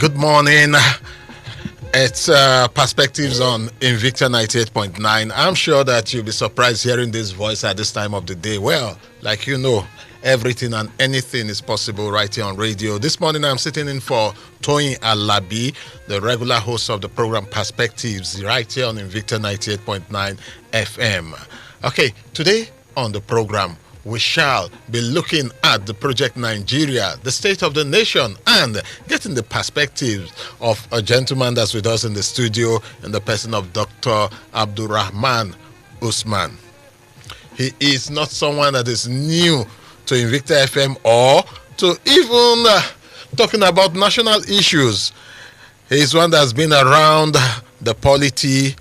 Good morning. It's Perspectives on Invicta 98.9. I'm sure that you'll be surprised hearing this voice at this time of the day. Well, like you know, everything and anything is possible right here on radio. This morning I'm sitting in for Toyin Alabi, the regular host of the program Perspectives, right here on Invicta 98.9 FM. Okay, today on the program, we shall be looking at the Project Nigeria, the state of the nation, and getting the perspectives of a gentleman that's with us in the studio in the person of Dr. Abdulrahman Usman. He is not someone that is new to Invicta FM or to even talking about national issues. He is one that's been around the polity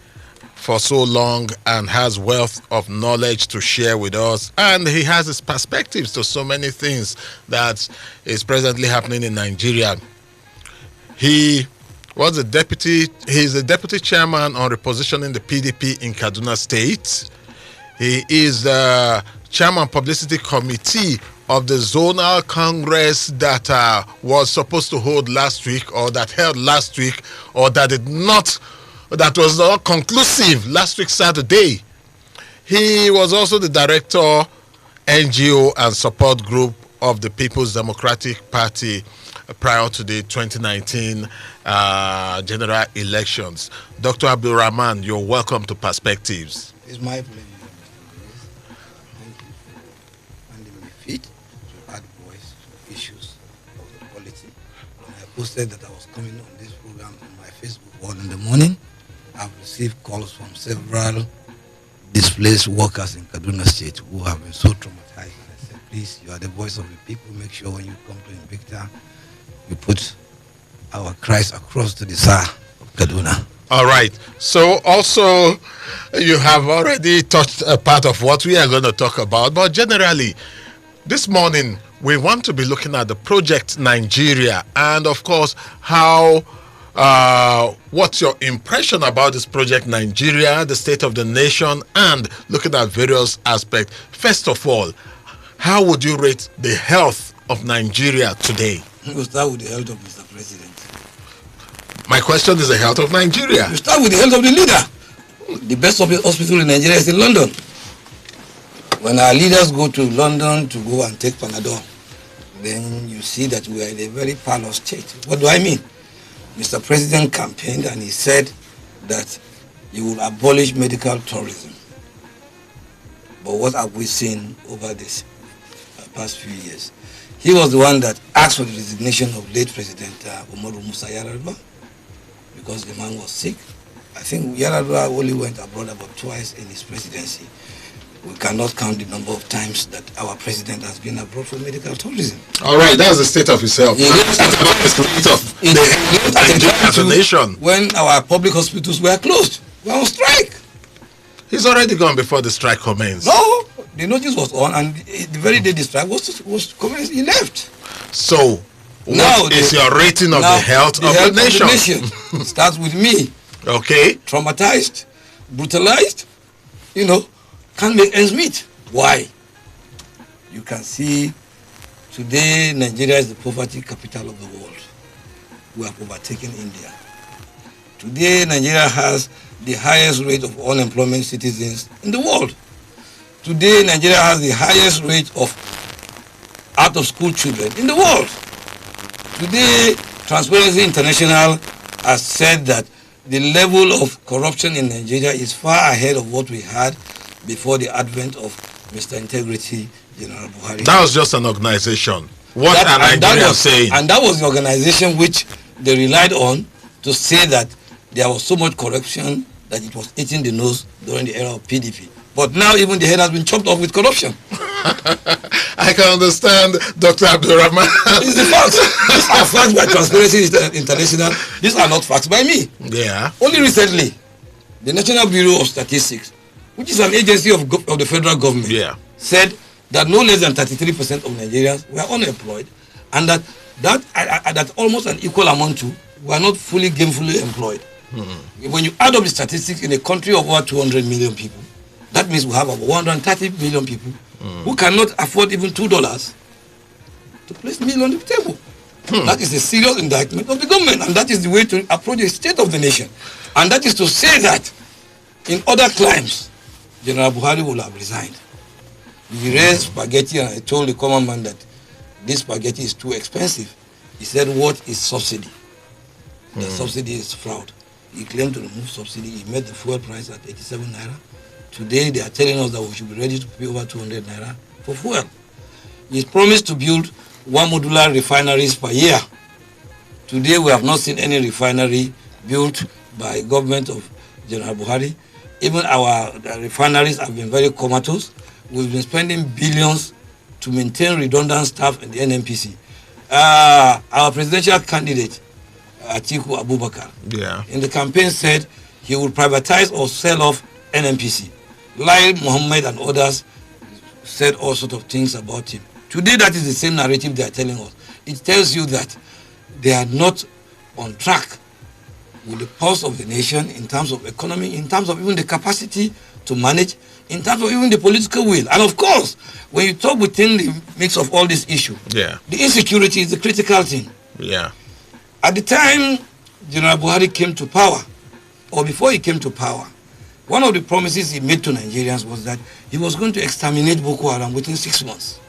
for so long and has wealth of knowledge to share with us, and he has his perspectives to so many things that is presently happening in Nigeria. He was he's a deputy chairman on repositioning the PDP in Kaduna State. He is the chairman publicity committee of the zonal congress that was supposed to hold last week, or that held last week, or that was not conclusive last week Saturday. He was also the director, NGO and support group of the People's Democratic Party prior to the 2019 general elections. Dr. Abdulrahman, you're welcome to Perspectives. It's my pleasure. Thank you for handing me feet to add voice to issues of the polity. When I posted that I was coming on this program on my Facebook wall in the morning, I've received calls from several displaced workers in Kaduna State who have been so traumatized. And I said, please, you are the voice of the people. Make sure when you come to Invicta, you put our cries across to the Tsar of Kaduna. All right. So also, you have already touched a part of what we are going to talk about. But generally, this morning, we want to be looking at the Project Nigeria and, of course, how what's your impression about this Project Nigeria, the state of the nation, and looking at various aspects. First of all, how would you rate the health of Nigeria today? We'll start with the health of Mr. President. My question is the health of Nigeria. We start with the health of the leader. The best hospital in Nigeria is in London. When our leaders go to London to go and take Panadol, then you see that we are in a very parlous state. What do I mean? Mr. President campaigned and he said that he will abolish medical tourism. But what have we seen over this past few years? He was the one that asked for the resignation of late President Umaru Musa Yar'Adua because the man was sick. I think Yar'Adua only went abroad about twice in his presidency. We cannot count the number of times that our president has been abroad for medical tourism. All right, that's the state of his health. As a nation. When our public hospitals were closed, we were on strike. He's already gone before the strike commenced. No, the notice was on, and the very day the strike was commenced, he left. So, what is your rating of the health of the nation? It starts with me. Okay. Traumatized, brutalized, can't make ends meet. Why? You can see today Nigeria is the poverty capital of the world. We have overtaken India. Today Nigeria has the highest rate of unemployment citizens in the world. Today Nigeria has the highest rate of out-of-school children in the world. Today Transparency International has said that the level of corruption in Nigeria is far ahead of what we had before the advent of Mr. Integrity, General Buhari. That was just an organization. What are Nigerians saying? And that was the organization which they relied on to say that there was so much corruption that it was eating the nose during the era of PDP. But now even the head has been chopped off with corruption. I can understand, Dr. Abdulrahman. It's the facts. These are facts by Transparency International. These are not facts by me. Yeah. Only recently, the National Bureau of Statistics, which is an agency of the federal government, said that no less than 33% of Nigerians were unemployed, and that almost an equal amount to were not fully gainfully employed. Mm-hmm. When you add up the statistics in a country of over 200 million people, that means we have about 130 million people who cannot afford even $2 to place meal on the table. That is a serious indictment of the government, and that is the way to approach the state of the nation. And that is to say that in other climes, General Buhari will have resigned. He raised spaghetti, and I told the common man that this spaghetti is too expensive. He said, what is subsidy? The subsidy is fraud. He claimed to remove subsidy. He made the fuel price at 87 naira. Today they are telling us that we should be ready to pay over 200 naira for fuel. He promised to build 1 modular refineries per year. Today we have not seen any refinery built by government of General Buhari. Even our refineries have been very comatose. We've been spending billions to maintain redundant staff in the NNPC. Our presidential candidate, Atiku Abubakar, in the campaign said he would privatize or sell off NNPC. Lai Mohammed and others said all sorts of things about him. Today, that is the same narrative they are telling us. It tells you that they are not on track with the pulse of the nation in terms of economy, in terms of even the capacity to manage, in terms of even the political will. And of course, when you talk within the mix of all this issue, the insecurity is the critical thing. At the time General Buhari came to power, or before he came to power, one of the promises he made to Nigerians was that he was going to exterminate Boko Haram within 6 months.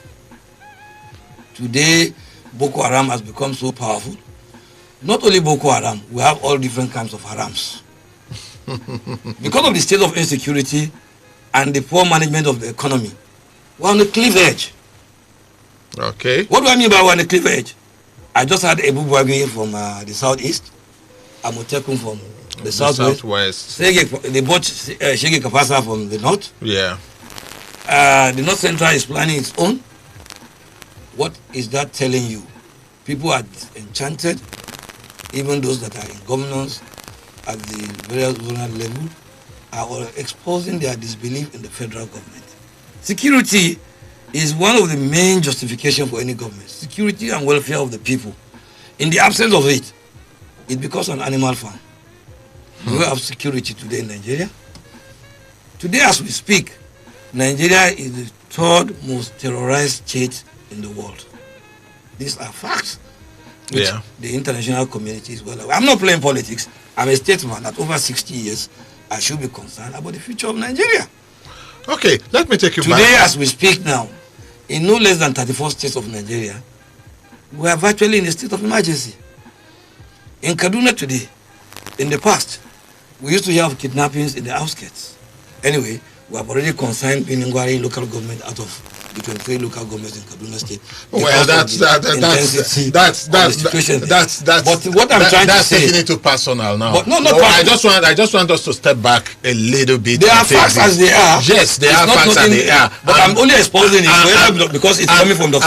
Today, Boko Haram has become so powerful. Not only Boko Haram, we have all different kinds of harams. Because of the state of insecurity and the poor management of the economy, we're on the cliff edge. Okay. What do I mean by we're on the cliff edge? I just had Ebu Bwagi from the southeast, Amotekun from the southwest. They bought Shege Kapasa from the north. The North Central is planning its own. What is that telling you? People are enchanted, even those that are in governance at the various zonal level are exposing their disbelief in the federal government. Security is one of the main justifications for any government. Security and welfare of the people. In the absence of it, it becomes an animal farm. Do we have security today in Nigeria? Today as we speak, Nigeria is the third most terrorized state in the world. These are facts which the international community is well aware. I'm not playing politics. I'm a statesman that over 60 years I should be concerned about the future of Nigeria. Okay, let me take you back. Today as we speak now, in no less than 34 states of Nigeria, we are virtually in a state of emergency. In Kaduna today, in the past, we used to have kidnappings in the outskirts. Anyway, we have already consigned Biningwari local government out of the 23 local governments in Kaduna State. Well, that's But what I'm trying to say, taking it to personal now. But no, I just want us to step back a little bit. They are facts as they are. Yes, they are facts as they are. But I'm only exposing it because it's coming from the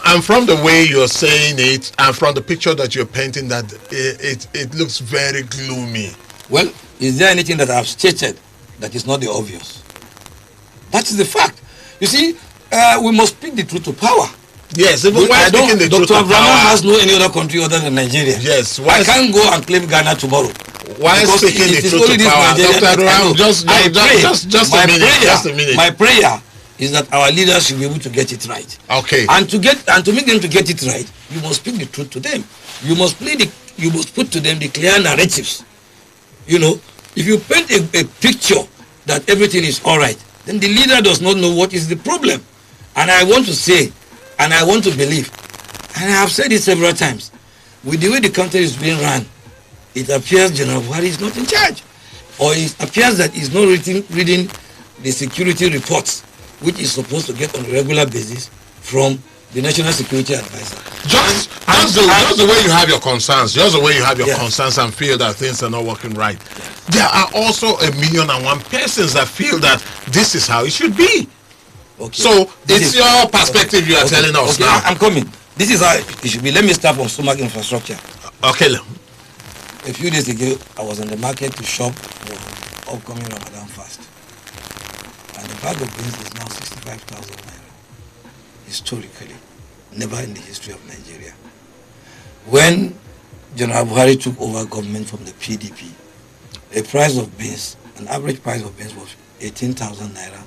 and from the way you're saying it, and from the picture that you're painting, that it looks very gloomy. Well, is there anything that I've stated that is not the obvious? That is the fact. You see, we must speak the truth to power. Yes, even why speaking the truth to power? Dr. Abraham has no any other country other than Nigeria. Yes. I can't go and claim Ghana tomorrow. Why speaking the truth to power? Dr. Abraham, just a minute. My prayer is that our leaders should be able to get it right. Okay. And to make them to get it right, you must speak the truth to them. You must put to them the clear narratives. You know, if you paint a picture that everything is all right, then the leader does not know what is the problem. And I want to say, and I want to believe, and I have said it several times, with the way the country is being run, it appears General Buhari is not in charge. Or it appears that he's not reading the security reports, which is supposed to get on a regular basis from the National Security Advisor. Just the way you have your concerns, concerns and feel that things are not working right. There are also 1,000,001 persons that feel that this is how it should be. Okay. So it's your perspective you are telling us now. I'm coming. This is how it should be. Let me start from stomach infrastructure. Okay. A few days ago, I was in the market to shop for upcoming Ramadan fast. And the bag of beans is now 65,000 naira. Historically, never in the history of Nigeria. When General Buhari took over government from the PDP, the price of beans, an average price of beans was 18,000 naira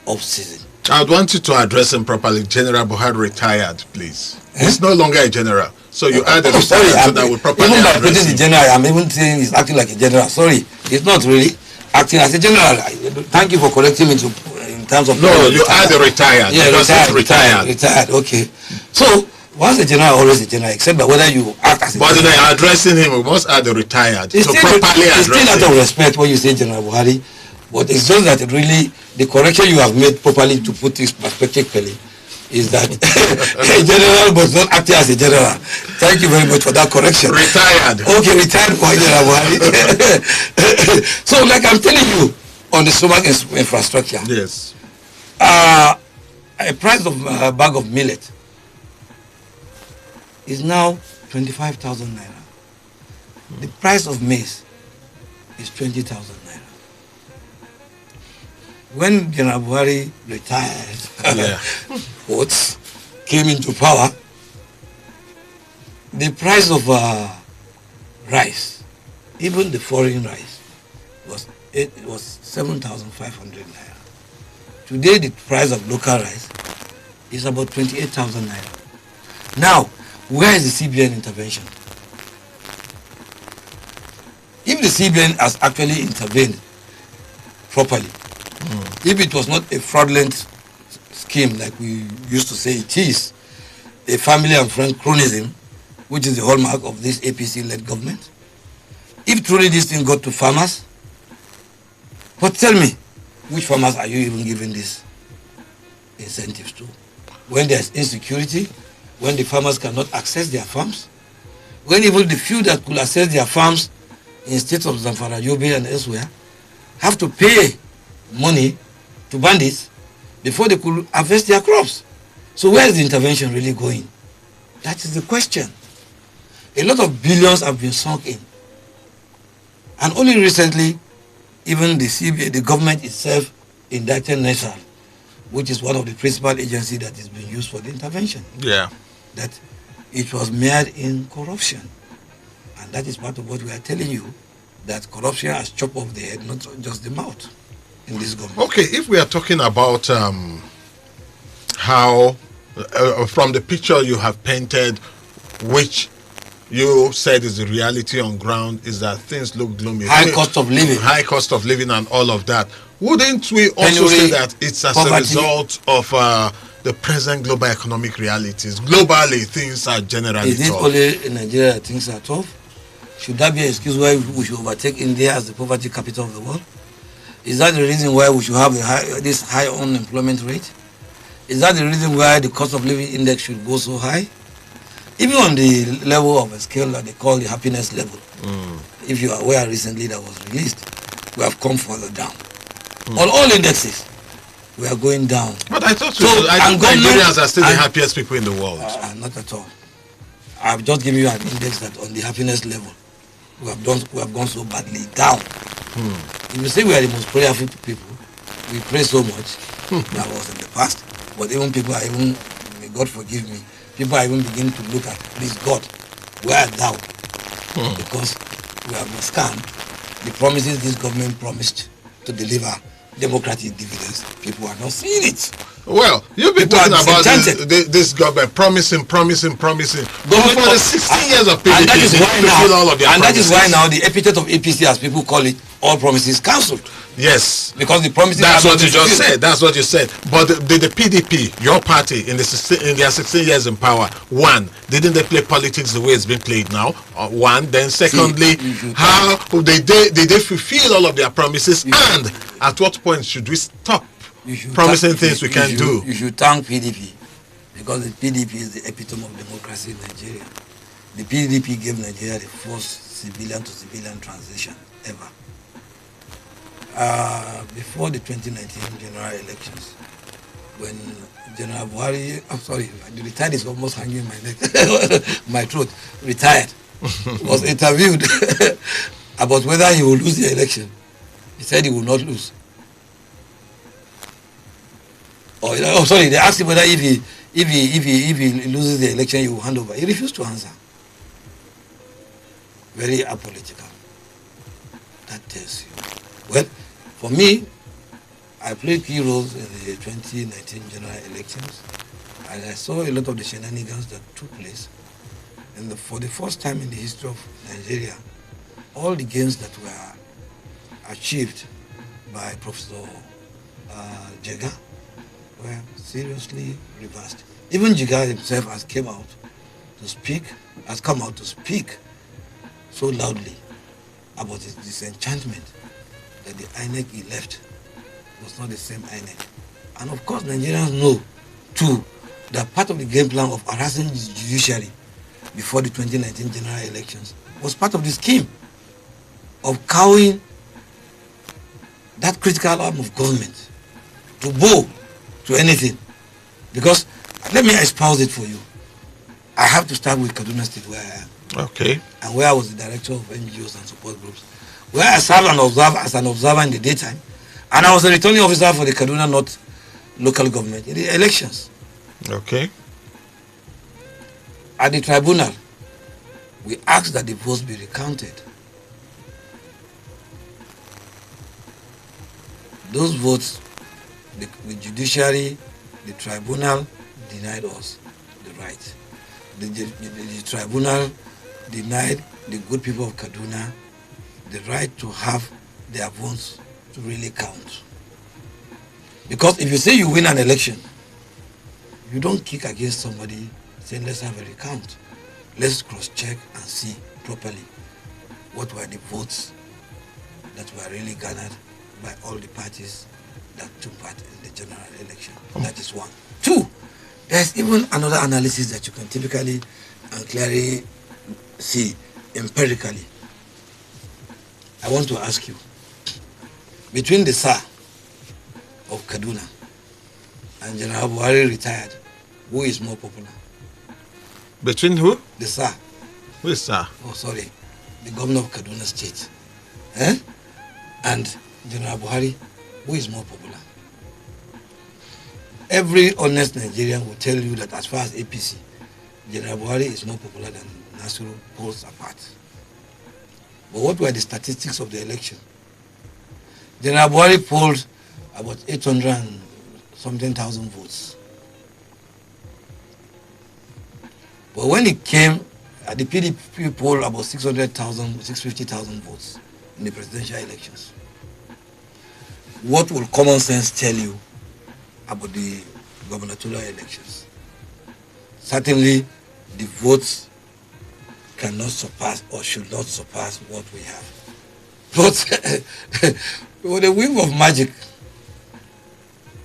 off season. I would want you to address him properly. General Buhari retired, please. He's no longer a general. So you add a sorry, retired so that will properly even by address putting the him. general, I'm even saying he's acting like a general. Sorry, he's not really acting as a general. Thank you for correcting me in terms of. No, you add a retired. Yeah, because he's retired. retired. Okay. So once a general, always a general, except by whether you act as a But general. then addressing him, we must add a retired It's to still, properly it's still address out of him. respect when you say General Buhari, but it's just that it really, the correction you have made properly to put this perspective clearly is that a general was not acting as a general. Thank you very much for that correction. Retired. Okay, retired for General Buhari. So like I'm telling you, on the stomach infrastructure, Yes. a price of a bag of millet is now 25,000 naira. The price of maize is 20,000 naira. When General Buhari retired, Yeah. Oates came into power, the price of rice, even the foreign rice, was 7,500 naira. Today, the price of local rice is about 28,000 naira. Now, where is the CBN intervention? If the CBN has actually intervened properly, if it was not a fraudulent scheme like we used to say it is, a family and friend cronyism, which is the hallmark of this APC-led government, if truly this thing got to farmers, but tell me, which farmers are you even giving these incentives to? When there's insecurity, when the farmers cannot access their farms, when even the few that could access their farms in states of Zamfara, Yobe and elsewhere have to pay money to bandits before they could harvest their crops. So where is the intervention really going? That is the question. A lot of billions have been sunk in. And only recently, even the CBA, the government itself, indicted NESAL, which is one of the principal agencies that is being used for the intervention. Yeah. That it was mired in corruption. And that is part of what we are telling you, that corruption has chopped off the head, not just the mouth in this government. Okay, if we are talking about how, from the picture you have painted, which you said is the reality on ground, is that things look gloomy. High cost of living. High cost of living and all of that. Wouldn't we also say that it's as a result of the present global economic realities? Globally, things are generally Is it tough. only in Nigeria that things are tough? Should that be an excuse why we should overtake India as the poverty capital of the world? Is that the reason why we should have this high unemployment rate? Is that the reason why the cost of living index should go so high? Even on the level of a scale that they call the happiness level, if you are aware recently that was released, we have come further down. On all indexes, we are going down. But I thought, So, I and think Nigerians are still the and- happiest people in the world. Not at all. I've just given you an index that on the happiness level, we have gone so badly down. If you say we are the most prayerful people, we pray so much, that was in the past. But even people are even, may God forgive me, people are even beginning to look at, please God, where art thou? Because we have been scammed. The promises this government promised to deliver democratic dividends, people are not seeing it. Well, you've been People talking are about disenchanted. this government promising. But Government for the of- 16 years of PDP, and that is they why fulfill all of their and that is why promises. now the epithet of APC, as people call it, all promises cancelled, Yes. because the promises That's have what not you been just fulfilled. said. That's what you said. But the PDP, your party, in their 16 years in power, one, didn't they play politics the way it's been played now? One. Then secondly, you should- how did they fulfill all of their promises? And at what point should we stop You should promising thank- things we you can't should- do? You should thank PDP, because the PDP is the epitome of democracy in Nigeria. The PDP gave Nigeria the first civilian to civilian transition ever. Before the 2019 general elections, when General Buhari, I'm sorry, the retired is almost hanging my neck, my throat, retired, was interviewed about whether he will lose the election. He said he will not lose. Oh, sorry, they asked him whether if he loses the election, he will hand over. He refused to answer. Very apolitical. That tells you. Well, for me, I played key roles in the 2019 general elections, and I saw a lot of the shenanigans that took place. And for the first time in the history of Nigeria, all the gains that were achieved by Professor Jega were seriously reversed. Even Jega himself has come out to speak so loudly about his disenchantment that the INEC he left was not the same INEC. And of course, Nigerians know too that part of the game plan of harassing the judiciary before the 2019 general elections was part of the scheme of cowing that critical arm of government to bow to anything. Because, let me espouse it for you. I have to start with Kaduna State, where I am. Okay. And where I was the director of NGOs and support groups, where I served as an observer in the daytime, and I was a returning officer for the Kaduna North local government in the elections. Okay. At the tribunal, we asked that the votes be recounted. Those votes, the judiciary, the tribunal denied us the right. The tribunal denied the good people of Kaduna the right to have their votes to really count. Because if you say you win an election, you don't kick against somebody saying let's have a recount. Let's cross-check and see properly what were the votes that were really garnered by all the parties that took part in the general election. That is one. Two, there's even another analysis that you can typically and clearly see empirically. I want to ask you, between the SAR of Kaduna and General Buhari retired, who is more popular? Between who? The SAR. Who is SAR? Oh, sorry. The governor of Kaduna State. And General Buhari, who is more popular? Every honest Nigerian will tell you that as far as APC, General Buhari is more popular than Nasiru, polls apart. But what were the statistics of the election? General Buhari polled about 800 and something thousand votes. But when it came, the PDP polled about 600,000, 650,000 votes in the presidential elections. What will common sense tell you about the gubernatorial elections? Certainly, the votes cannot surpass or should not surpass what we have. But with a whim of magic,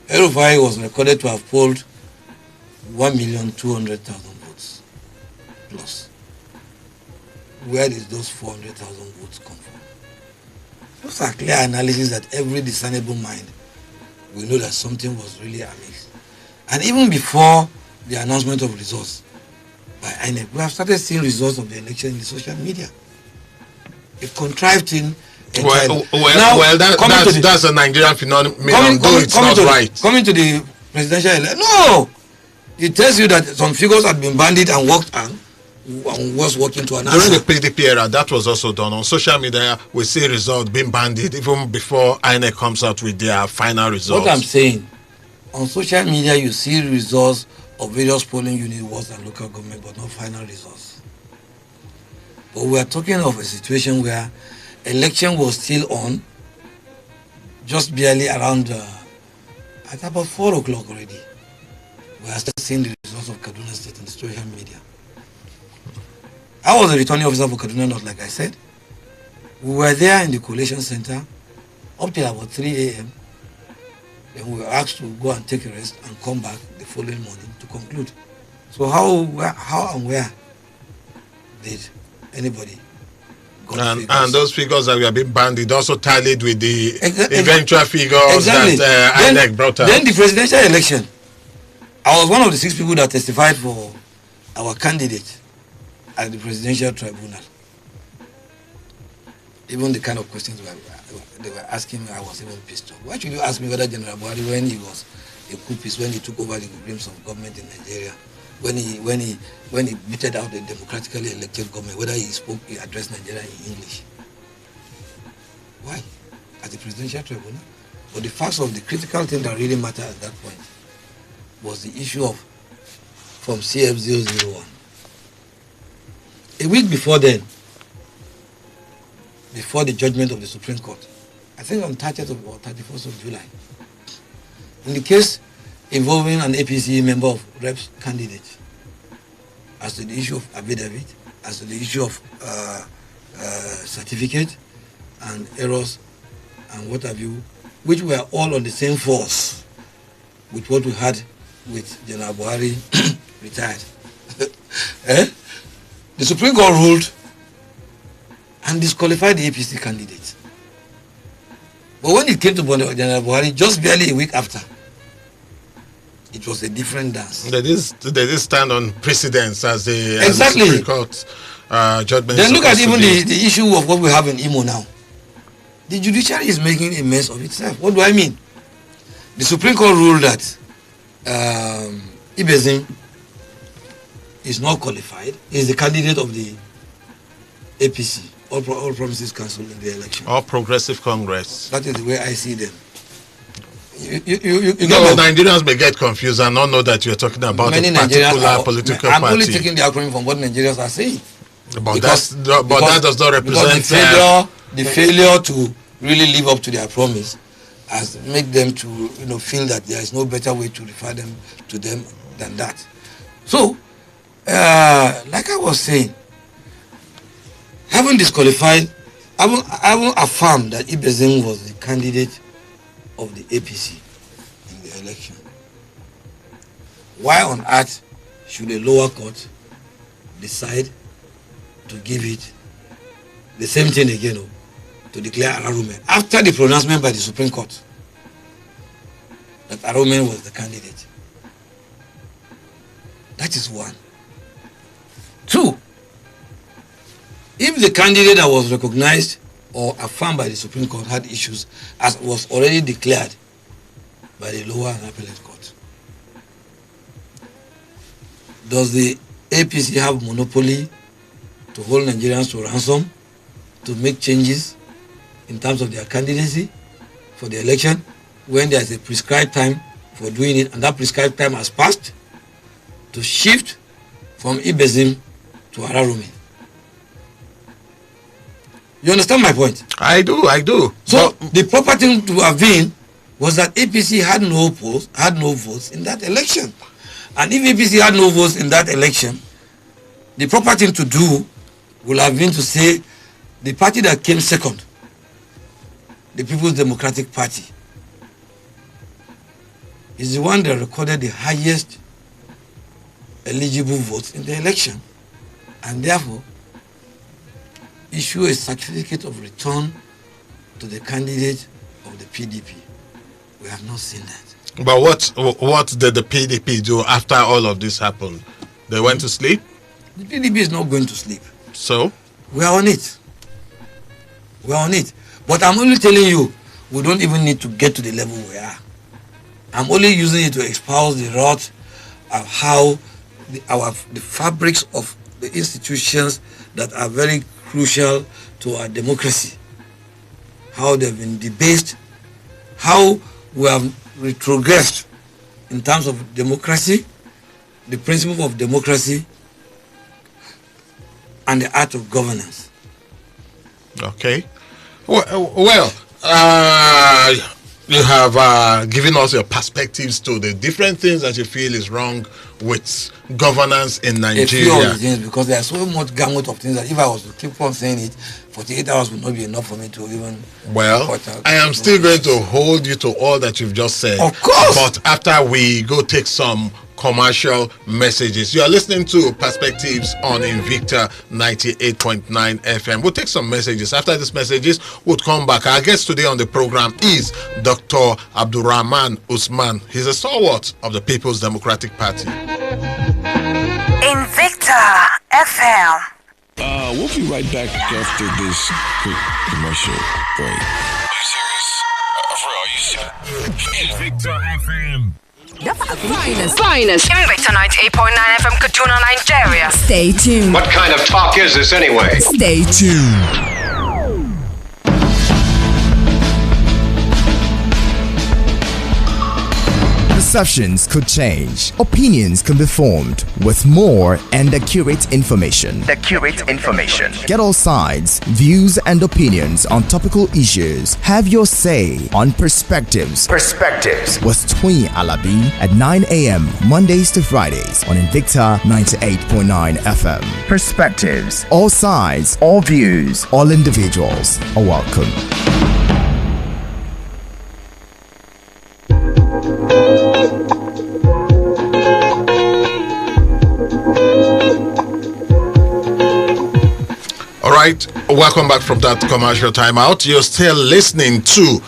El-Rufai was recorded to have polled 1,200,000 votes plus. Where did those 400,000 votes come from? Those are clear analysis that every discernible mind will know that something was really amiss. And even before the announcement of results by INEC, we have started seeing results of the election in the social media. A contrived thing. That's a Nigerian phenomenon, though it's not right. Coming to the presidential election, no! It tells you that some figures had been bandied and worked on, and was working to an answer. During the PDP era, that was also done. On social media, we see results being bandied even before INEC comes out with their final results. What I'm saying, on social media, you see results of various polling unit wards and local government, but not final results. But we are talking of a situation where election was still on, just barely around, at about 4 o'clock already. We are still seeing the results of Kaduna State in the social media. I was a returning officer for Kaduna North, like I said. We were there in the collation center up till about 3 a.m. Then we were asked to go and take a rest and come back the following morning to conclude. So how and where did anybody got figures? And those figures that were being bandied also tallied with the eventual figures that INEC brought out. Then the presidential election, I was one of the 6 people that testified for our candidate at the presidential tribunal. Even the kind of questions they were asking me, I was even pissed off. Why should you ask me whether General Buhari, when he was a coupist, when he took over the reins of government in Nigeria, when he meted out the democratically elected government, whether he addressed Nigeria in English? Why? At the presidential tribunal? But the facts of the critical thing that really mattered at that point was the issue of from CF001 a week before then, before the judgment of the Supreme Court, I think on 30th or 31st of July, in the case involving an APC member of Reps candidate, as to the issue of affidavit, as to the issue of certificate and errors and what have you, which were all on the same force with what we had with General Buhari retired. The Supreme Court ruled and disqualified the APC candidate. But when it came to General Buhari, just barely a week after, it was a different dance. They did stand on precedence as the exactly. Supreme Court judgment. Then look at even the issue of what we have in Imo now. The judiciary is making a mess of itself. What do I mean? The Supreme Court ruled that Ibezim is not qualified. He is the candidate of the APC, All Promises Council, in the election. All Progressive Congress. That is the way I see them. Nigerians may get confused and not know that you're talking about a particular political party. I'm only taking the acronym from what Nigerians are saying. But that does not represent the failure to really live up to their promise has make them to feel that there is no better way to refer them to them than that. So, like I was saying, having disqualified, I will affirm that Ibezim was the candidate of the APC in the election. Why on earth should a lower court decide to give it the same thing again, to declare Ararume after the pronouncement by the Supreme Court that Ararume was the candidate? That is one. Two, if the candidate that was recognized or affirmed by the Supreme Court had issues, as was already declared by the lower and appellate court, does the APC have monopoly to hold Nigerians to ransom, to make changes in terms of their candidacy for the election when there is a prescribed time for doing it, and that prescribed time has passed, to shift from Ibezim to Ararume? You understand my point? I do. So the proper thing to have been was that APC had no votes in that election. And if APC had no votes in that election, the proper thing to do would have been to say the party that came second, the People's Democratic Party, is the one that recorded the highest eligible votes in the election, and therefore issue a certificate of return to the candidate of the PDP. We have not seen that. But what did the PDP do after all of this happened? They went to sleep? The PDP is not going to sleep. So? We are on it. But I'm only telling you, we don't even need to get to the level we are. I'm only using it to espouse the rot of how the fabrics of the institutions that are very crucial to our democracy, how they've been debased, how we have retrogressed in terms of democracy, the principle of democracy, and the art of governance. Okay. Well, you have given us your perspectives to the different things that you feel is wrong with governance in Nigeria. A few of the things, because there are so much gamut of things that if I was to keep on saying it, 48 hours would not be enough for me to even... Well, I am still going to hold you to all that you've just said. Of course! But after we go take some commercial messages. You are listening to Perspectives on Invicta 98.9 FM. We'll take some messages. After these messages, we'll come back. Our guest today on the program is Dr. Abdulrahman Usman. He's a stalwart of the People's Democratic Party. Invicta FM. We'll be right back after this quick commercial break. Are you serious? For real, are you serious? Invicta FM. Finest. Invicta 98.9 FM, Kaduna, Nigeria. Stay tuned. What kind of talk is this anyway? Stay tuned. Perceptions could change. Opinions can be formed with more and accurate information. Get all sides, views, and opinions on topical issues. Have your say on Perspectives. With Twin Alabi at 9 a.m. Mondays to Fridays on Invicta 98.9 FM. Perspectives. All sides, all views, all individuals are welcome. All right, welcome back from that commercial timeout. You're still listening to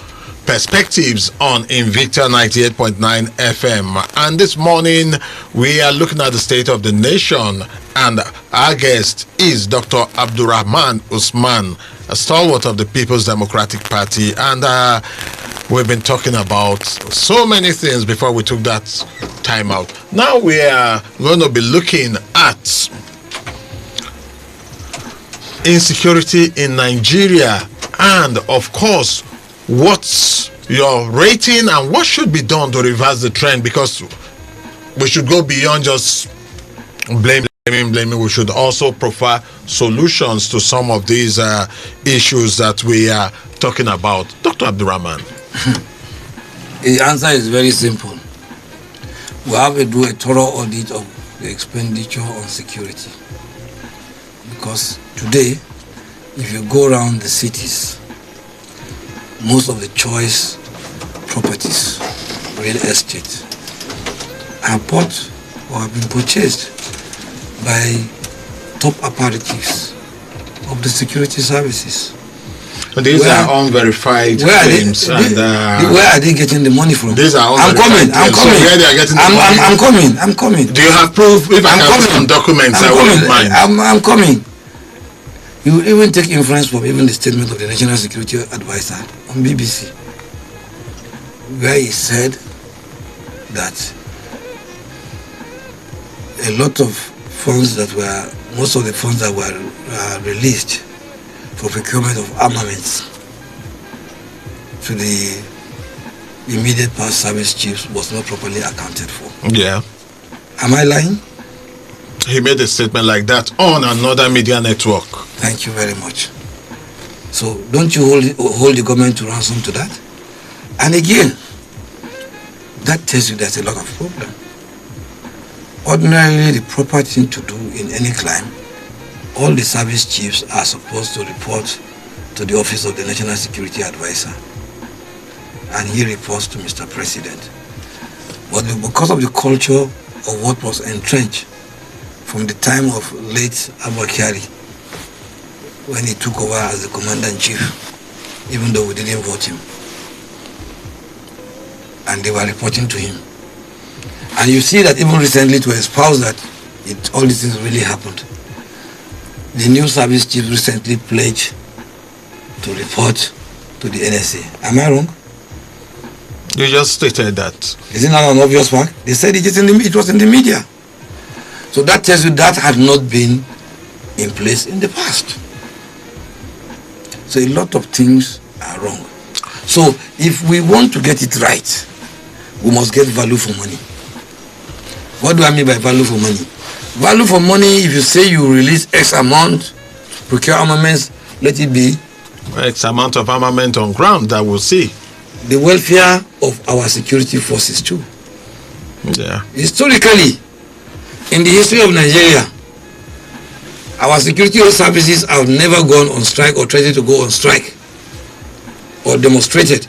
Perspectives on Invicta 98.9 FM. And this morning, we are looking at the state of the nation. And our guest is Dr. Abdurrahman Usman, a stalwart of the People's Democratic Party. And we've been talking about so many things before we took that timeout. Now we are going to be looking at insecurity in Nigeria, and of course, what's your rating and what should be done to reverse the trend, because we should go beyond just blaming. We should also provide solutions to some of these issues that we are talking about. Dr. Abdurrahman. The answer is very simple. We have to do a thorough audit of the expenditure on security. Because today, if you go around the cities, most of the choice properties, real estate, are bought or have been purchased by top apparatives of the security services. These are unverified claims. Where are they getting the money from? These are I'm coming. So where they are getting the money? I'm coming. Do you have proof? If I have some documents, I wouldn't mind. I'm coming. You will even take influence from even the statement of the National Security Advisor on BBC, where he said that a lot of funds most of the funds that were released for procurement of armaments to the immediate past service chiefs was not properly accounted for. Yeah. Am I lying? He made a statement like that on another media network. Thank you very much. So don't you hold the government to ransom to that? And again, that tells you there's a lot of problem. Ordinarily, the proper thing to do in any crime, all the service chiefs are supposed to report to the office of the National Security Advisor, and he reports to Mr. President. But because of the culture of what was entrenched from the time of late Abba Kyari, when he took over as the Commander-in-Chief, even though we didn't vote him, and they were reporting to him. And you see that even recently to espouse that all these things really happened. The new service chief recently pledged to report to the NSA. Am I wrong? You just stated that. Isn't that an obvious fact? They said it was in the media. So that tells you that had not been in place in the past. So a lot of things are wrong. So if we want to get it right, we must get value for money. What do I mean by value for money? Value for money, if you say you release X amount, procure armaments, let it be X amount of armament on ground that we'll see. The welfare of our security forces too. Yeah. Historically, in the history of Nigeria, our security services have never gone on strike or tried to go on strike or demonstrated.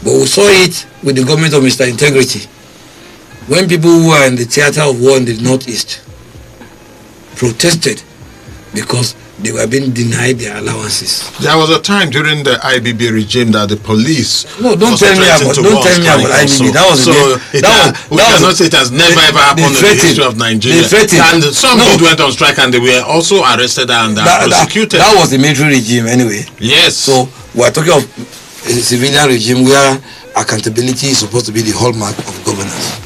But we saw it with the government of Mr. Integrity. When people who were in the theater of war in the Northeast protested because they were being denied their allowances. There was a time during the IBB regime that the police. No, don't tell me about IBB. That was we cannot say it has never ever happened in the history of Nigeria. And some people went on strike and they were also arrested and prosecuted. That was the military regime anyway. Yes. So we are talking of a civilian regime where accountability is supposed to be the hallmark of governance.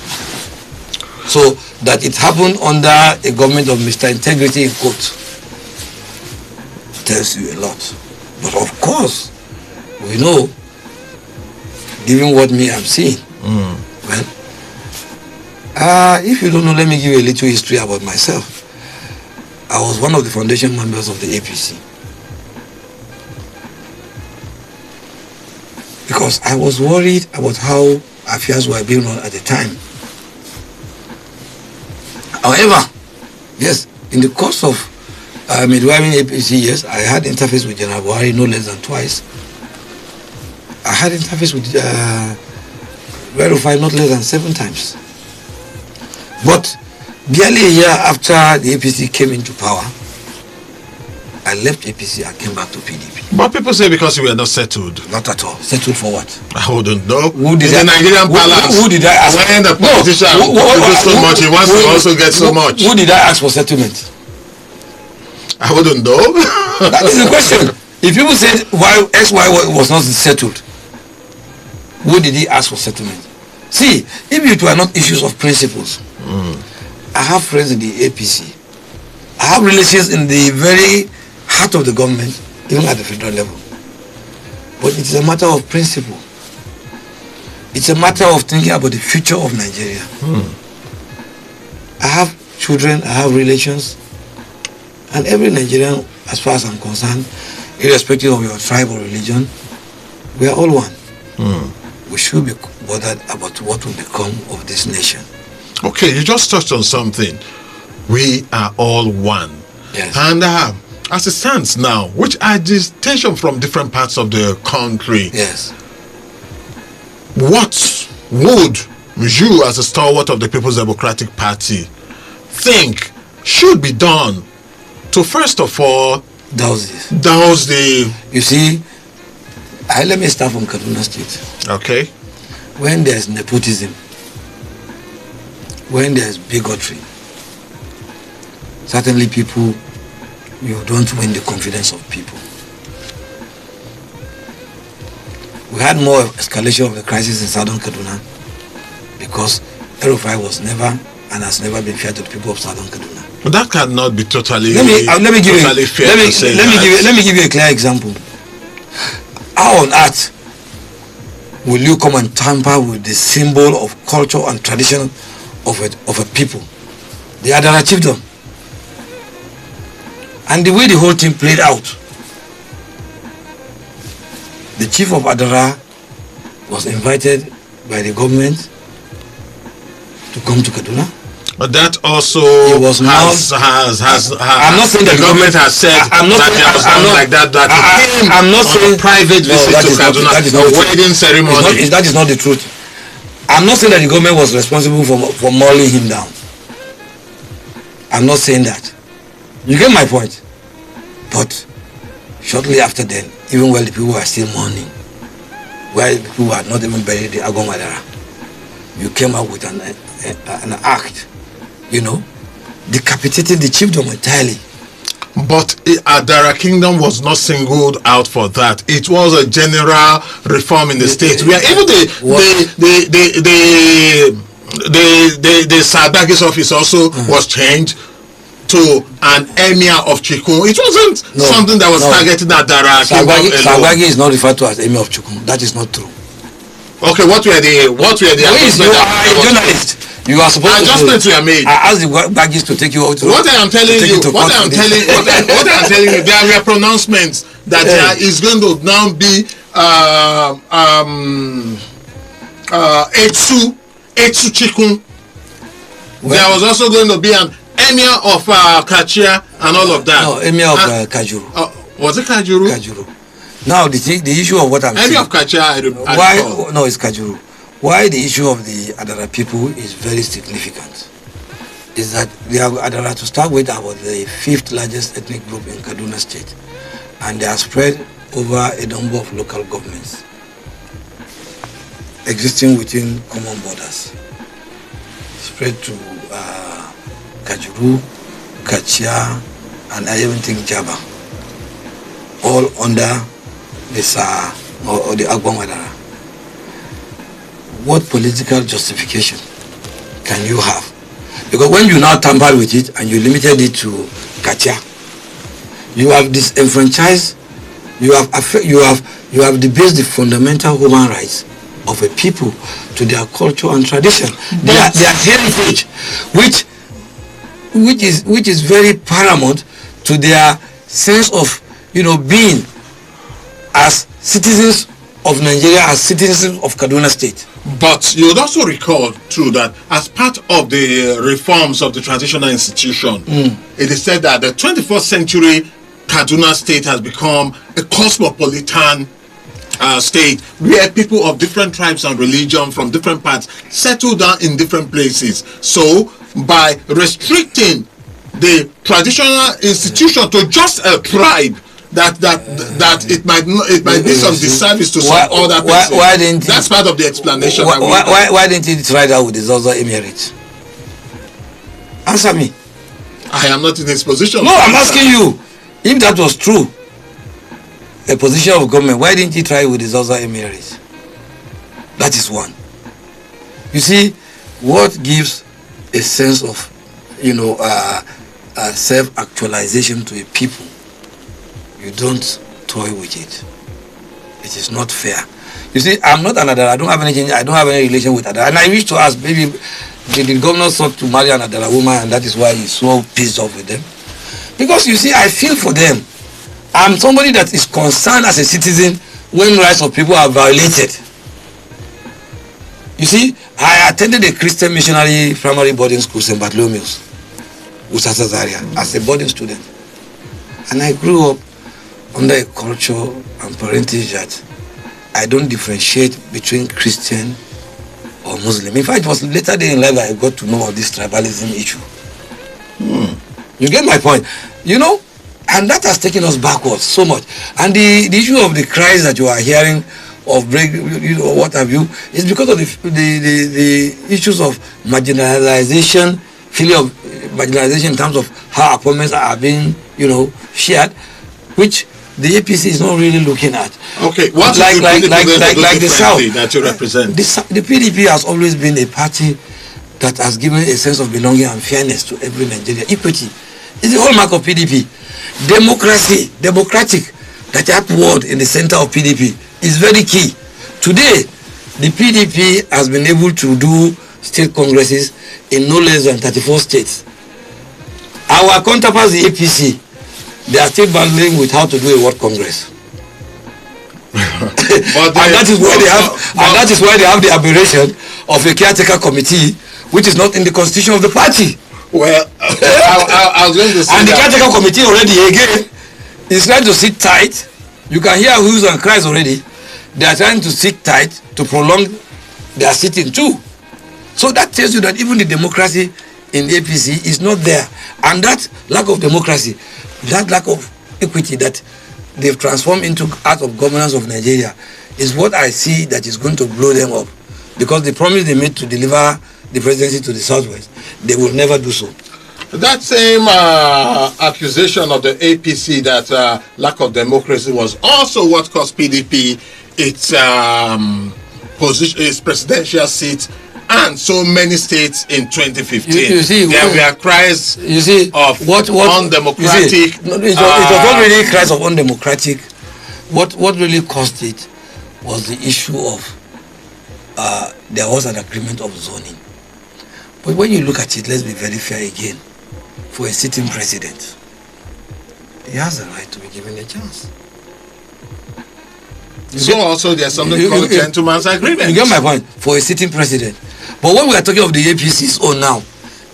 So that it happened under a government of Mr. Integrity in quote tells you a lot. But of course, we know, given what I'm seeing, well, If you don't know, let me give you a little history about myself. I was one of the foundation members of the APC. Because I was worried about how affairs were being run at the time. However, yes, in the course of midwifing APC, yes, I had interface with General Buhari no less than twice. I had interface with Verify not less than 7 times. But barely a year after the APC came into power, I left APC and came back to PDP. But people say because you were not settled. Not at all. Settled for what? I wouldn't know. Who did the Nigerian balance. Who did I ask? When the politician wants so much, he wants to also get so much. Who did I ask for settlement? I wouldn't know. That is the question. If people said why XY was not settled, who did he ask for settlement? See, if it were not issues of principles, I have friends in the APC. I have relations in the very heart of the government, even at the federal level. But it is a matter of principle. It's a matter of thinking about the future of Nigeria. I have children, I have relations, and every Nigerian, as far as I'm concerned, irrespective of your tribe or religion, we are all one. We should be bothered about what will become of this nation. Okay, you just touched on something. We are all one. Yes. And as it stands now, which agitation from different parts of the country, Yes. what would you, as a stalwart of the People's Democratic Party, think should be done to, first of all, douse the... You see, let me start from Kaduna State. Okay. When there's nepotism, when there's bigotry, certainly people, you don't win the confidence of people. We had more escalation of the crisis in Southern Kaduna because Erufai was never and has never been fair to the people of Southern Kaduna. But that cannot be totally Let me give you a clear example. How on earth will you come and tamper with the symbol of culture and tradition of a people, the Adara chiefdom? And the way the whole thing played out, the chief of Adara was invited by the government to come to Kaduna. But that also I'm not saying that the government has said I'm not saying private visit to Kaduna, a wedding ceremony. That is not the truth. I'm not saying that the government was responsible for mulling him down. I'm not saying that. You get my point. But shortly after then, even while the people were still mourning, while the people had not even buried the Agong Adara, you came out with an act, decapitating the chiefdom entirely. But Adara Kingdom was not singled out for that. It was a general reform in the state where even the Sadagis office also was changed to an emir of Chikun. It wasn't something that was targeted at Adara Kingdom. Sadagi is not referred to as emir of Chikun. That is not true. Okay, what were the you are a journalist. You are supposed to adjustments were made. I asked the baggage to take you out. What I am telling you, there were pronouncements that there is going to now be Etsu Chikun. There was also going to be an emir of Kachia and all of that. No, emir of Kajuru. Was it Kajuru? Kajuru. Now the issue of what I'm saying. Emir of Kachia. No, it's Kajuru. Why the issue of the Adara people is very significant is that the Adara, to start with, are the 5th largest ethnic group in Kaduna State, and they are spread over a number of local governments existing within common borders, spread to Kajuru, Kachia, and I even think Jaba, all under this or the Agbon Adara. What political justification can you have? Because when you now tamper with it and you limited it to Kachia, you have disenfranchised, you have debased the fundamental human rights of a people, to their culture and tradition, their heritage, which is very paramount to their sense of being as citizens of Nigeria, as citizens of Kaduna State. But you would also recall too that as part of the reforms of the transitional institution, it is said that the 21st century Kaduna State has become a cosmopolitan state where people of different tribes and religion from different parts settle down in different places. So by restricting the traditional institution to just a tribe, that it might be some disservice to some other person. Why didn't that's part of the explanation. Why didn't he try that with his other emirates? Answer me. I am not in his position. No, I'm asking you. If that was true, a position of government, why didn't he try with his other emirates? That is one. You see, what gives a sense of, self-actualization to a people, you don't toy with it. It is not fair. You see, I'm not an Adara. I don't have any relation with Adara. And I wish to ask, maybe the governor sought to marry an Adara woman, and that is why he's so pissed off with them. Because you see, I feel for them. I'm somebody that is concerned as a citizen when rights of people are violated. You see, I attended a Christian missionary primary boarding school, St. Bartholomew's, Usasa Zaria, as a boarding student. And I grew up under a culture and parentage that I don't differentiate between Christian or Muslim. In fact, it was later in life I got to know of this tribalism issue. You get my point? And that has taken us backwards so much. And the issue of the cries that you are hearing of break, what have you, is because of the issues of marginalization, feeling of marginalization in terms of how appointments are being, shared, which the APC is not really looking at. Okay, what like the South that you represent? The PDP has always been a party that has given a sense of belonging and fairness to every Nigerian. Equity is the hallmark of PDP. Democratic, that word in the center of PDP is very key. Today, the PDP has been able to do state congresses in no less than 34 states. Our counterparts, the APC, they are still battling with how to do a world congress. That is why they have the aberration of a caretaker committee, which is not in the constitution of the party. Well, I was going to say and the caretaker committee already again is trying to sit tight. You can hear whoos and cries already. They are trying to sit tight to prolong their sitting too. So that tells you that even the democracy in the APC is not there. And that lack of democracy, that lack of equity that they've transformed into art of governance of Nigeria is what I see that is going to blow them up. Because the promise they made to deliver the presidency to the Southwest, they will never do so. That same accusation of the APC that lack of democracy was also what cost PDP its presidential seat and so many states in 2015. You see, there were cries of undemocratic. It was not really cries of undemocratic. What really caused it was the issue of there was an agreement of zoning. But when you look at it, let's be very fair again. For a sitting president, he has the right to be given a chance. Also there's something called a gentleman's agreement. You get my point? For a sitting president. But what we are talking of the APC's own now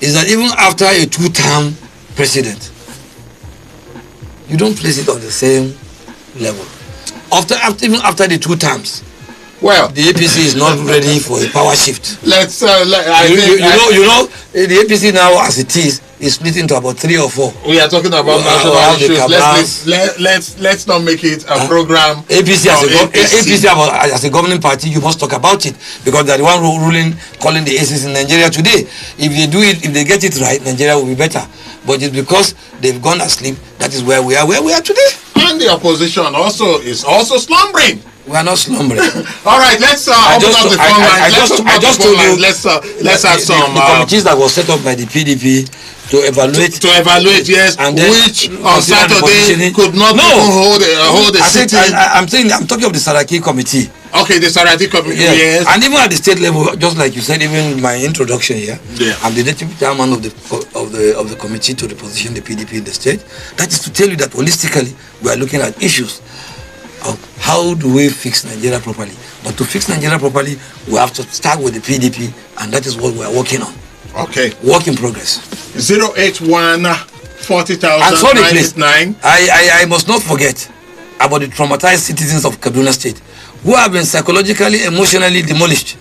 is that even after a two-term president, you don't place it on the same level. Even after the 2 terms, well, the APC is not ready for a power shift. The APC now, as it is split into about 3 or 4. We are talking about national issues. Let's not make it a program. APC as a governing party, you must talk about it because they're the one ruling, calling the ACs in Nigeria today. If they do it, if they get it right, Nigeria will be better. But it's because they've gone asleep. That is where we are today. And the opposition is also slumbering. We are not slumbering. All right, let's open up the phone line. Let's have some the committees that was set up by the PDP to evaluate, yes, and which on Saturday could not hold a sitting. I'm talking of the Saraki committee. Okay, the Sarati Committee. Yes. And even at the state level, just like you said, even in my introduction here, I'm the deputy chairman of the committee to reposition the PDP in the state. That is to tell you that holistically we are looking at issues of how do we fix Nigeria properly. But to fix Nigeria properly, we have to start with the PDP, and that is what we are working on. Okay. Work in progress. 081 40,000. And sorry, please. I must not forget about the traumatized citizens of Kaduna State who have been psychologically, emotionally demolished.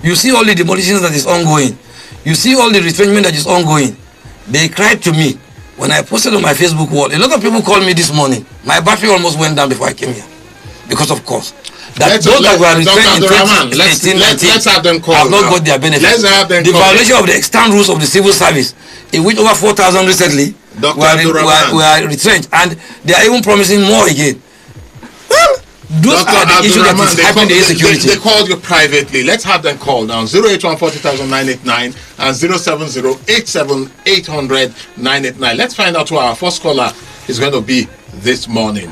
You see all the demolitions that is ongoing. You see all the retrenchment that is ongoing. They cried to me when I posted on my Facebook wall. A lot of people called me this morning. My battery almost went down before I came here because of course. That those that were retrenched in 2018, let's have them call. have not got their benefits. Let's have them the violation of the extant rules of the civil service, in which over 4,000 recently were retrenched, and they are even promising more again. Well, those are the issues that is happening to insecurity. They called you privately. Let's have them call now. 081 40,989 and 070-87-800-989. Let's find out who our first caller is going to be this morning.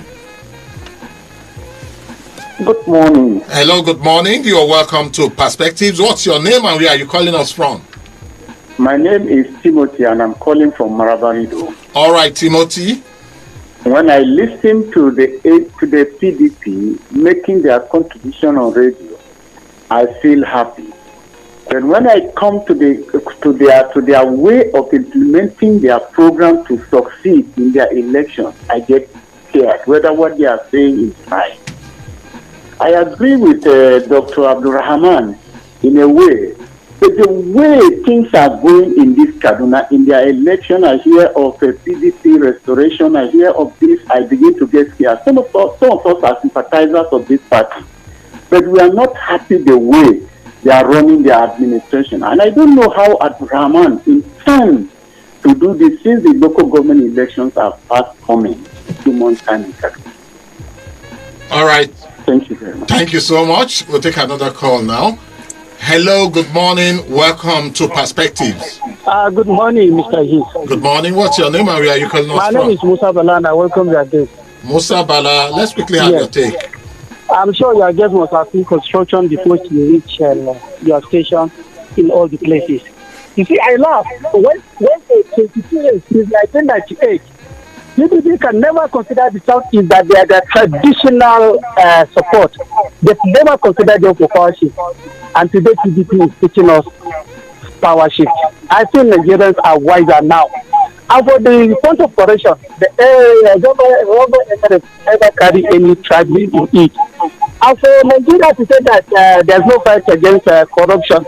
Good morning. Hello, good morning. You are welcome to Perspectives. What's your name and where are you calling us from? My name is Timothy and I'm calling from Marabarido. All right, Timothy. When I listen to the PDP making their contribution on radio, I feel happy. But when I come to their way of implementing their program to succeed in their election, I get scared whether what they are saying is right. I agree with Dr. Abdulrahman in a way. But the way things are going in this Kaduna, in their election, I hear of a PDP restoration, I hear of this, I begin to get scared. Some of us are sympathizers of this party, but we are not happy the way they are running their administration. And I don't know how Abdulrahman intends to do this since the local government elections are fast coming 2 months time in Kaduna. All right. Thank you very much. Thank you so much. We'll take another call now. Hello, good morning. Welcome to Perspectives. Good morning, Mr. Heath. Good morning. What's your name and where are you calling us My from? name is Musa Bala and I welcome your guest. Musa Bala, let's quickly have your take. I'm sure your guest must have seen construction before you reach your station in all the places. You see, I laugh. When 22 years, since 1998, PDP can never consider the Southeast that they are the traditional support. They never consider them for power shift. And today PDP is teaching us power shift. I think Nigerians are wiser now. And for the point of correction, the government never carry any tribalism in it. And for Nigeria to say that there's no fight against corruption,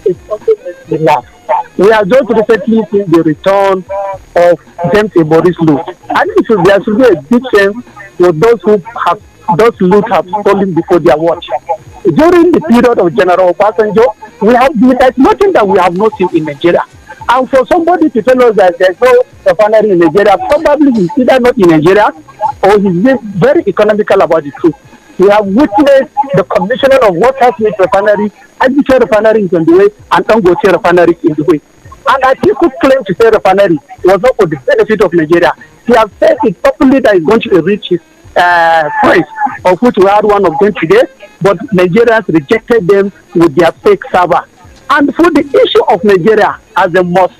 it's something that we laugh. We have just recently seen the return of James Boris Loot. And there should be a big shame for those loot have stolen before their watch. During the period of General Obasanjo, there's nothing that we have not seen in Nigeria. And for somebody to tell us that there's no refinery in Nigeria, probably he's either not in Nigeria or he's being very economical about the truth. We have witnessed the commissioner of Water Smith Refinery, Agicha Refinery is on the way, and Dangote Refinery is in the way. And I think could claim to say refinery was not for the benefit of Nigeria. He has said it openly that he's going to reach his price, of which we had one of them today, but Nigerians rejected them with their fake server. And for the issue of Nigeria as the most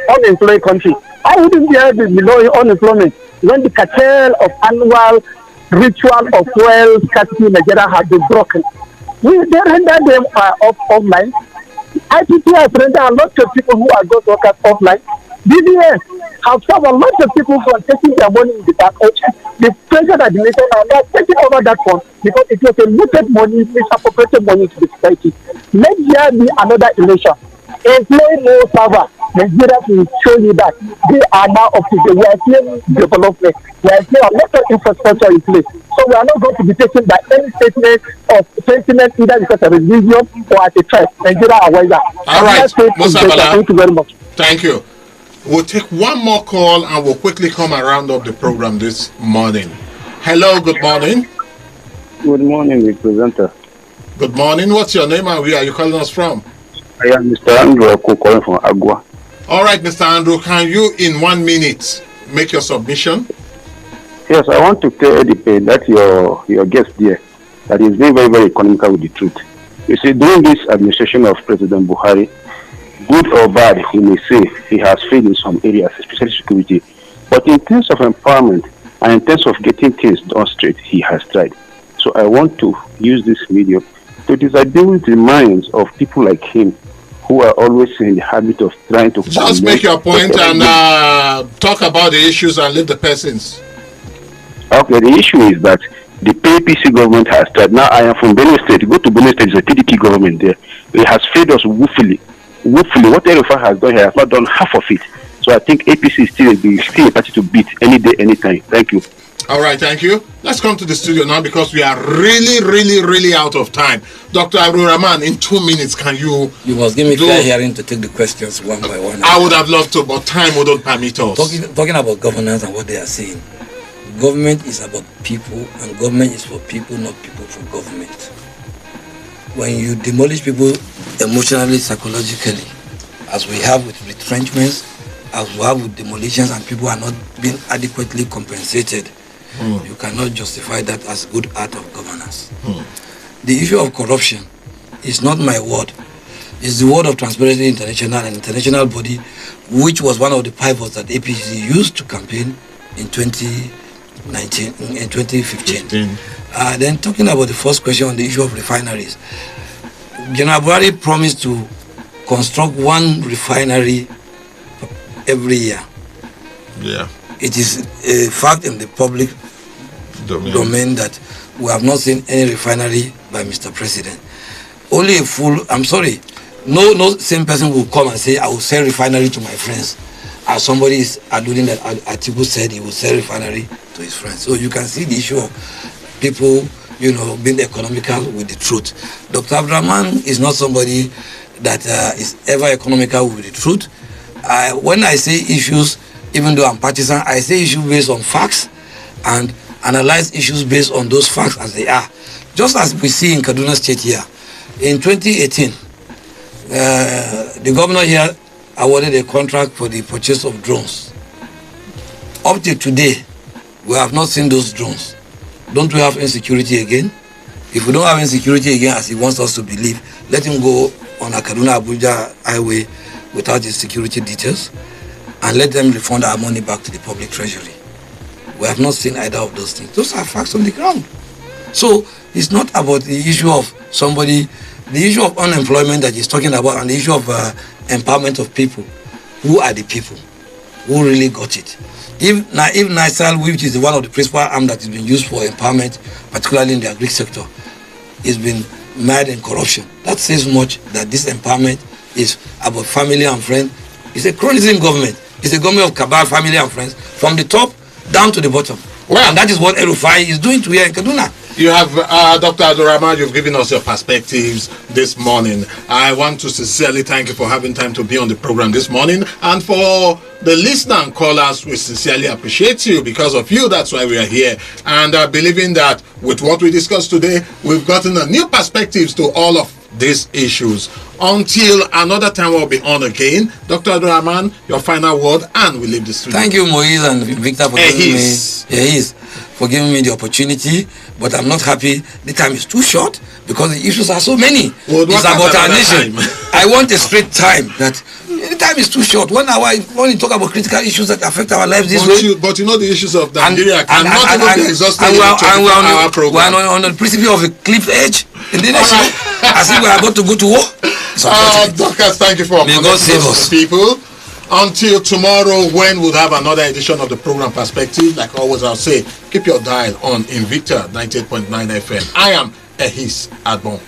unemployed country, I wouldn't be able to below unemployment when the cartel of annual ritual of fuel scarcity in Nigeria has been broken. They render them offline. IPP has rendered a lot of people who are ghost workers offline. BDS have stopped a lot of people from taking their money in the back. The present administration are not taking over that fund because it was a looted money, misappropriated money to the society. Let there be another election. Employ more server. Nigeria will show you that they are now up to date. We are seeing development. We are seeing a lot of infrastructure in place. So we are not going to be taken by any statement of sentiment either because of religion or as a tribe. Nigeria are wiser. All right, thank you very much. Thank you. We'll take one more call and we'll quickly come and round up the program this morning. Hello, good morning. Good morning, the presenter. Good morning. What's your name and where are you calling us from? I am Mr. Andrew calling from Agua. All right, Mr. Andrew, can you in 1 minute make your submission? Yes, I want to tell the pain that your guest there that is very, very, very economical with the truth. You see, during this administration of President Buhari, good or bad, we may say he has failed in some areas, especially security. But in terms of empowerment and in terms of getting things done straight, he has tried. So I want to use this video to disable the minds of people like him who are always in the habit of trying to... Just make your point and talk about the issues and leave the persons. Okay, the issue is that the APC government has tried. Now I am from Benue State. Go to Benue State, it's a PDP government there. It has failed us woefully. Woefully. What Erufai has done, he has not done half of it. So I think APC is still a party to beat any day, anytime. Thank you. All right, thank you. Let's come to the studio now because we are really out of time. Dr. Abdulrahman, in 2 minutes, can you... You must give me fair hearing to take the questions one by one. I would have loved to, but time wouldn't permit us. Talking about governance and what they are saying. Government is about people, and government is for people, not people for government. When you demolish people emotionally, psychologically, as we have with retrenchments, as we have with demolitions, and people are not being adequately compensated, you cannot justify that as good art of governance. The issue of corruption is not my word. It's the word of Transparency International, an international body, which was one of the pivots that APC used to campaign in 2015. Then talking about the first question on the issue of refineries, General Buhari promised to construct one refinery every year. Yeah. It is a fact in the public domain that we have not seen any refinery by Mr. President. Only a fool, I'm sorry, no same person will come and say, I will sell refinery to my friends. As somebody is alluding that Atiku said he will sell refinery to his friends. So you can see the issue of people, being economical with the truth. Dr. Abdulrahman is not somebody that is ever economical with the truth. When I say issues, even though I'm partisan, I say issues based on facts and analyze issues based on those facts as they are. Just as we see in Kaduna State here. In 2018, the governor here awarded a contract for the purchase of drones. Up to today, we have not seen those drones. Don't we have insecurity again? If we don't have insecurity again, as he wants us to believe, let him go on a Kaduna-Abuja highway without the security details, and let them refund our money back to the public treasury. We have not seen either of those things. Those are facts on the ground. So it's not about the issue of somebody, the issue of unemployment that he's talking about, and the issue of empowerment of people. Who are the people who really got it? If NISAL, which is one of the principal arms that has been used for empowerment, particularly in the agri sector, is been mired in corruption, that says much that this empowerment is about family and friends. It's a cronyism government. It's a government of cabal, family and friends, from the top down to the bottom. Well, and that is what Erufai is doing to here in Kaduna. You have, Dr. Abdulrahman, you've given us your perspectives this morning. I want to sincerely thank you for having time to be on the program this morning. And for the listener and callers, we sincerely appreciate you. Because of you, that's why we are here. And believing that with what we discussed today, we've gotten a new perspectives to all of these issues. Until another time we'll be on again. Dr. Abdulrahman, your final word, and we leave the studio. Thank you, Moise and Victor, for giving me the opportunity. But I'm not happy. The time is too short because the issues are so many. Well, it's about our nation. I want a straight time. That the time is too short. 1 hour, when you talk about critical issues that affect our lives this way. But you know the issues of Nigeria cannot even be exhausted in our program. We're on the principle of a cliff edge in the nation, as if we are about to go to war. Doctors, thank you for may God save us, people. Until tomorrow, when we'll have another edition of the program Perspective, like always I'll say, keep your dial on Invicta 98.9 FM. I am Ehis Adbon.